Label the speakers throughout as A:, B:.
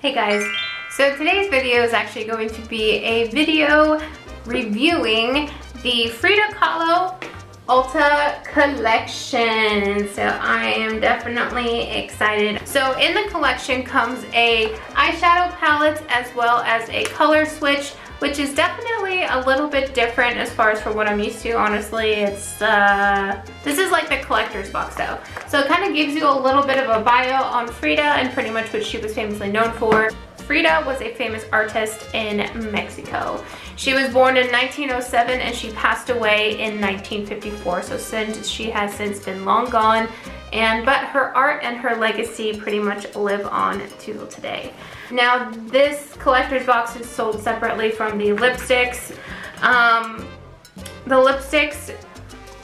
A: Hey guys, so today's video is actually going to be a video reviewing the Frida Kahlo ULTA collection. So I am definitely excited. So in the collection comes a eyeshadow palette as well as a color switch, which is definitely a little bit different as far as for what I'm used to. Honestly, it's this is like the collector's box though. So it kind of gives you a little bit of a bio on Frida and pretty much what she was famously known for. Frida was a famous artist in Mexico. She was born in 1907 and she passed away in 1954. So she has since been long gone, but her art and her legacy pretty much live on to today. Now this collector's box is sold separately from the lipsticks. The lipsticks,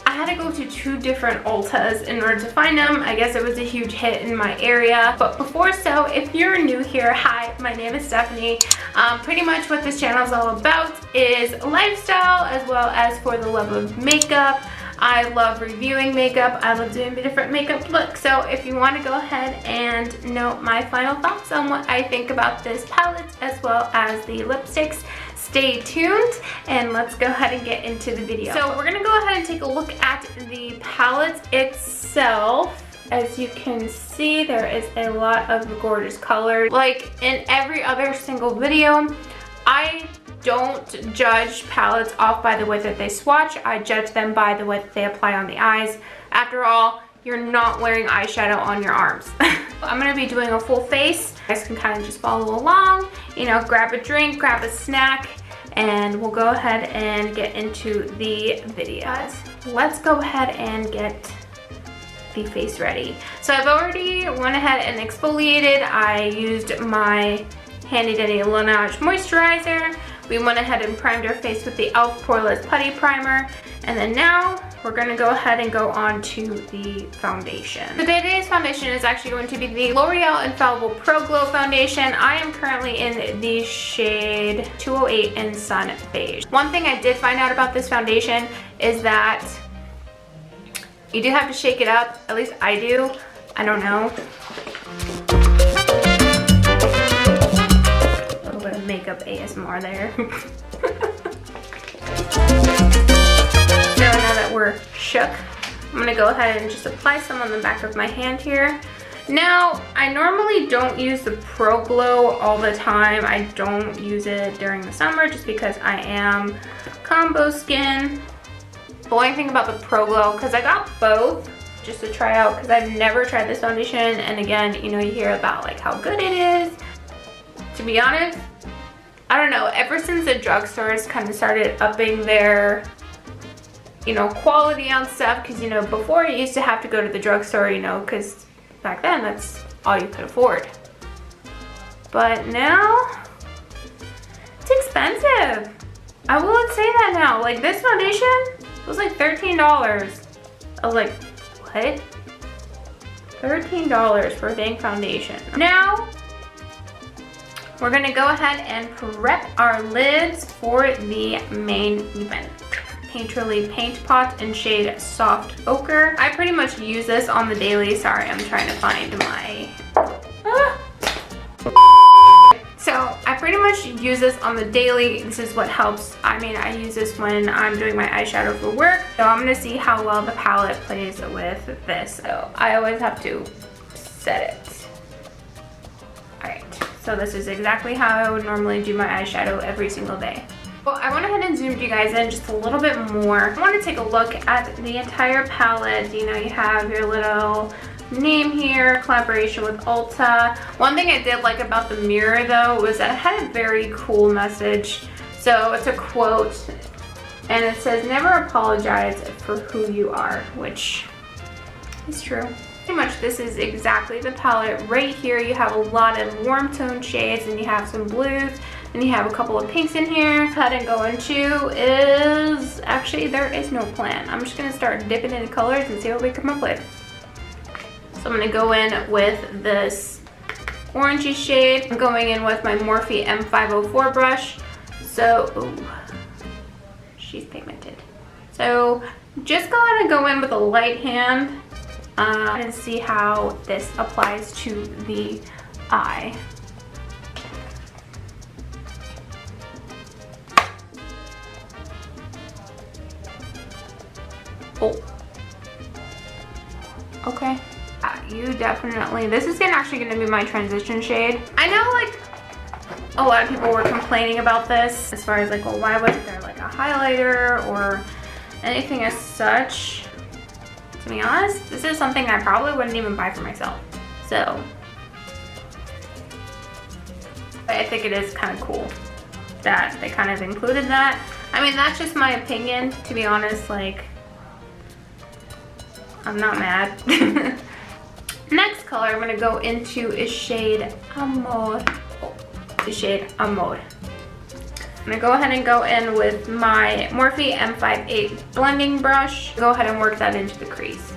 A: I had to go to 2 different ULTAs in order to find them. I guess it was a huge hit in my area. But before so, if you're new here, hi, my name is Stephanie. Pretty much what this channel is all about is lifestyle as well as for the love of makeup. I love reviewing makeup. I love doing the different makeup looks. So if you want to go ahead and know my final thoughts on what I think about this palette as well as the lipsticks, stay tuned and let's go ahead and get into the video. So we're gonna go ahead and take a look at the palette itself. As you can see, there is a lot of gorgeous colors. Like in every other single video, I don't judge palettes off by the way that they swatch. I judge them by the way that they apply on the eyes. After all, you're not wearing eyeshadow on your arms. I'm gonna be doing a full face. You guys can kind of just follow along, you know, grab a drink, grab a snack, and we'll go ahead and get into the video. Let's go ahead and get the face ready. So I've already went ahead and exfoliated. I used my handy dandy Laneige moisturizer. We went ahead and primed our face with the e.l.f. Poreless Putty Primer. And then now we're gonna go ahead and go on to the foundation. So today's foundation is actually going to be the L'Oreal Infallible Pro Glow Foundation. I am currently in the shade 208 in Sun Beige. One thing I did find out about this foundation is that you do have to shake it up. At least I do. I don't know. Makeup ASMR there. So now that we're shook, I'm gonna go ahead and just apply some on the back of my hand here. Now, I normally don't use the Pro Glow all the time. I don't use it during the summer just because I am combo skin. The only thing about the Pro Glow, because I got both just to try out because I've never tried this foundation, and again, you know, you hear about like how good it is. To be honest, I don't know, ever since the drugstores kind of started upping their, you know, quality on stuff, because, you know, before you used to have to go to the drugstore, you know, because back then that's all you could afford. But now, it's expensive. I will say that now. Like, this foundation was like $13. I was like, what? $13 for a dang foundation. Now, we're gonna go ahead and prep our lids for the main event. Painterly Paint Pot in shade Soft Ochre. I pretty much use this on the daily. Sorry, I'm trying to find my... So I pretty much use this on the daily. This is what helps. I mean, I use this when I'm doing my eyeshadow for work. So I'm gonna see how well the palette plays with this. So I always have to set it. So this is exactly how I would normally do my eyeshadow every single day. Well, I went ahead and zoomed you guys in just a little bit more. I want to take a look at the entire palette. You know, you have your little name here, collaboration with ULTA. One thing I did like about the mirror though was that it had a very cool message. So it's a quote and it says, "Never apologize for who you are," which is true. Pretty much this is exactly the palette right here. You have a lot of warm tone shades and you have some blues and you have a couple of pinks in here. Cut and go into is, actually there is no plan. I'm just gonna start dipping into colors and see what we come up with. So I'm gonna go in with this orangey shade. I'm going in with my Morphe M504 brush. So, ooh, she's pigmented. So just go ahead and go in with a light hand and see how this applies to the eye. Okay. You definitely, this is actually gonna be my transition shade. I know like a lot of people were complaining about this as far as like, well, why wasn't there like a highlighter or anything as such? To be honest, this is something I probably wouldn't even buy for myself. So, but I think it is kind of cool that they kind of included that. I mean, that's just my opinion, to be honest. Like, I'm not mad. Next color I'm gonna go into is shade Amor. Oh, the shade Amor. I'm gonna go ahead and go in with my Morphe M58 blending brush. Go ahead and work that into the crease.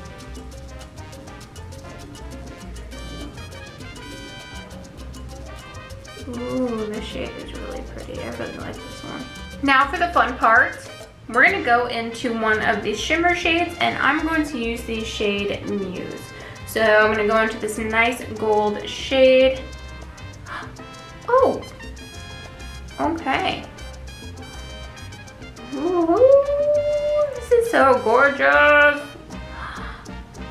A: Ooh, this shade is really pretty. I really like this one. Now for the fun part. We're gonna go into one of these shimmer shades, and I'm going to use the shade Muse. So I'm gonna go into this nice gold shade. Oh, okay. Ooh, this is so gorgeous.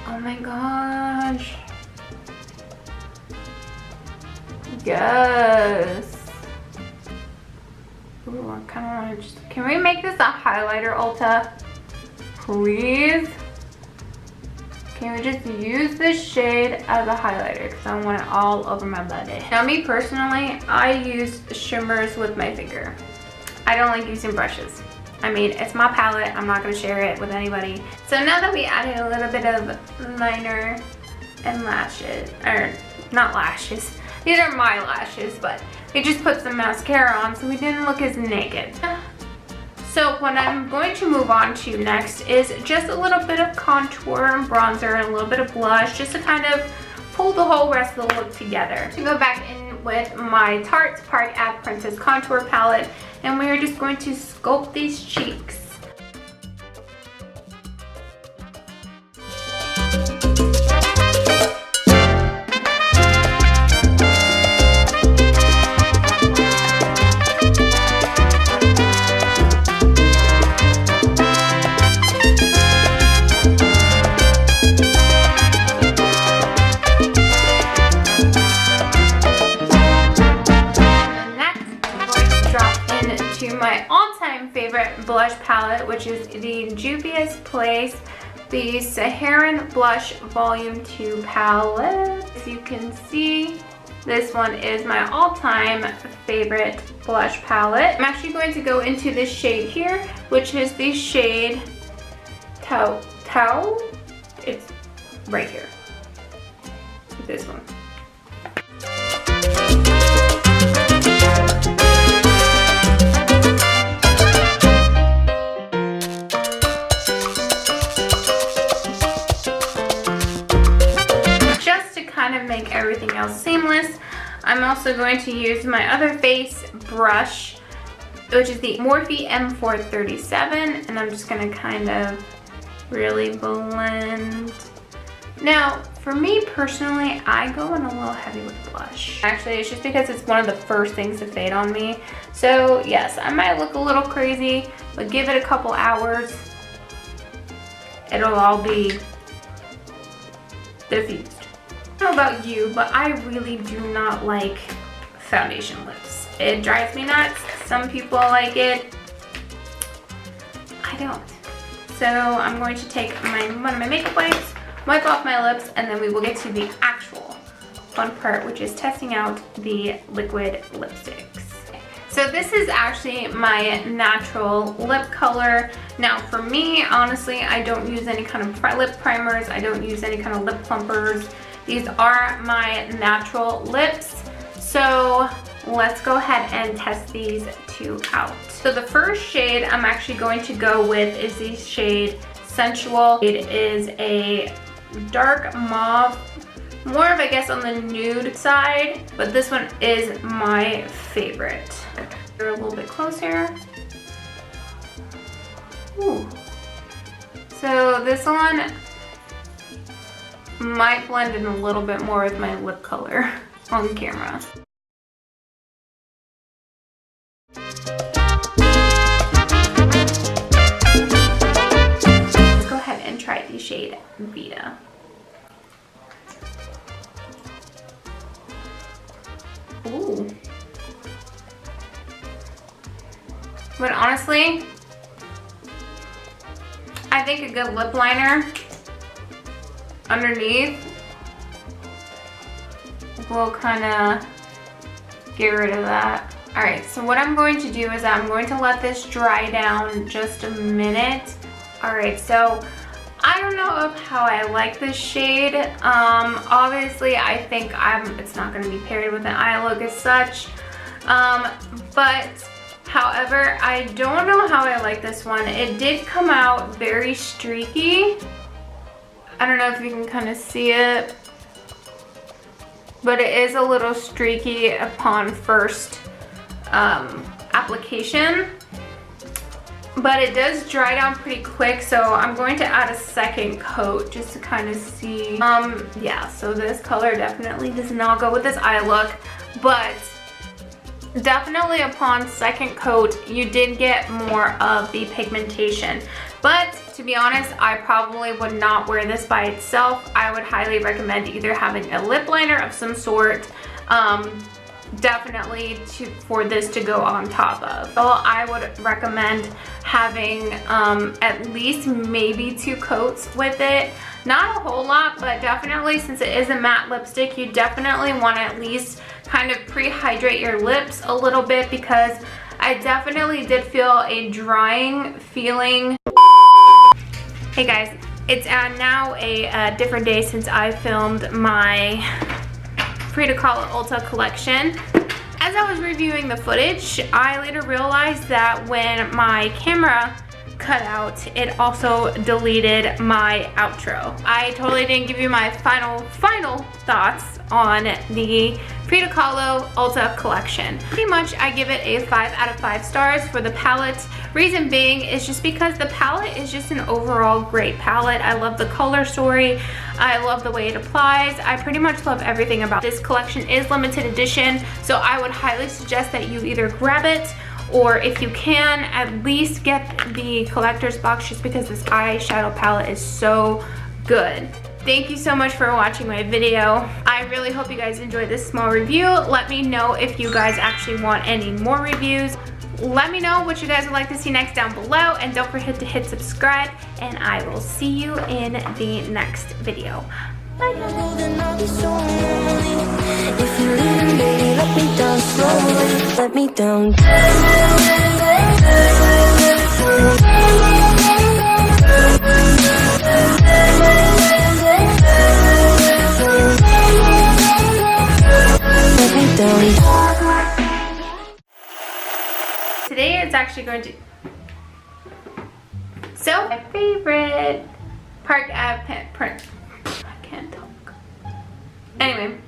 A: Oh my gosh. Yes. Ooh, I kind of want to just, can we make this a highlighter, Ulta? Please? Can we just use this shade as a highlighter? Because I want it all over my body. Now me personally, I use shimmers with my finger. I don't like using brushes. I mean, it's my palette. I'm not going to share it with anybody. So now that we added a little bit of liner and lashes, or not lashes. These are my lashes, but we just put some mascara on so we didn't look as naked. So what I'm going to move on to next is just a little bit of contour and bronzer and a little bit of blush just to kind of pull the whole rest of the look together. To go back in with my Tarte Park Ave Princess Contour Palette, and we're just going to sculpt these cheeks. My all-time favorite blush palette, which is the Juvia's Place, the Saharan Blush Volume 2 palette. As you can see, this one is my all-time favorite blush palette. I'm actually going to go into this shade here, which is the shade Tau. It's right here. This one. Kind of make everything else seamless, I'm also going to use my other face brush, which is the Morphe M437, and I'm just going to kind of really blend. Now, for me personally, I go in a little heavy with blush. Actually, it's just because it's one of the first things to fade on me. So yes, I might look a little crazy, but give it a couple hours, it'll all be diffused. I don't know about you, but I really do not like foundation lips. It drives me nuts. Some people like it. I don't. So I'm going to take one of my makeup wipes, wipe off my lips, and then we will get to the actual fun part, which is testing out the liquid lipsticks. So this is actually my natural lip color. Now for me, honestly, I don't use any kind of lip primers. I don't use any kind of lip plumpers. These are my natural lips. So let's go ahead and test these two out. So the first shade I'm actually going to go with is the shade Sensual. It is a dark mauve, more of, I guess, on the nude side, but this one is my favorite. They're a little bit closer. Ooh. So this one might blend in a little bit more with my lip color on camera. Let's go ahead and try the shade Vita. Ooh. But honestly, I think a good lip liner underneath will kind of get rid of that. All right, so what I'm going to do is I'm going to let this dry down just a minute. All right, so I don't know of how I like this shade. Obviously, I think it's not gonna be paired with an eye look as such. But however, I don't know how I like this one. It did come out very streaky. I don't know if you can kind of see it, but it is a little streaky upon first application. But it does dry down pretty quick, so I'm going to add a second coat just to kind of see. Yeah, so this color definitely does not go with this eye look, but definitely upon second coat, you did get more of the pigmentation. But to be honest, I probably would not wear this by itself. I would highly recommend either having a lip liner of some sort, definitely for this to go on top of. So I would recommend having at least maybe 2 coats with it. Not a whole lot, but definitely, since it is a matte lipstick, you definitely want to at least kind of pre-hydrate your lips a little bit, because I definitely did feel a drying feeling. Hey guys, it's now a different day since I filmed my Frida Kahlo Ulta collection. As I was reviewing the footage, I later realized that when my camera cut out, it also deleted my outro. I totally didn't give you my final thoughts on the Frida Kahlo Ulta collection. Pretty much I give it a 5 out of 5 stars for the palette. Reason being is just because the palette is just an overall great palette. I love the color story. I love the way it applies. I pretty much love everything about this collection. Is limited edition, so I would highly suggest that you either grab it, or if you can, at least get the collector's box, just because this eyeshadow palette is so good. Thank you so much for watching my video. I really hope you guys enjoyed this small review. Let me know if you guys actually want any more reviews. Let me know what you guys would like to see next down below, and don't forget to hit subscribe, and I will see you in the next video. Bye. If you're leaving, baby, let me down slowly. Let me down. Today it's actually going to... So, my favorite Park Ave print. I can't talk. Anyway.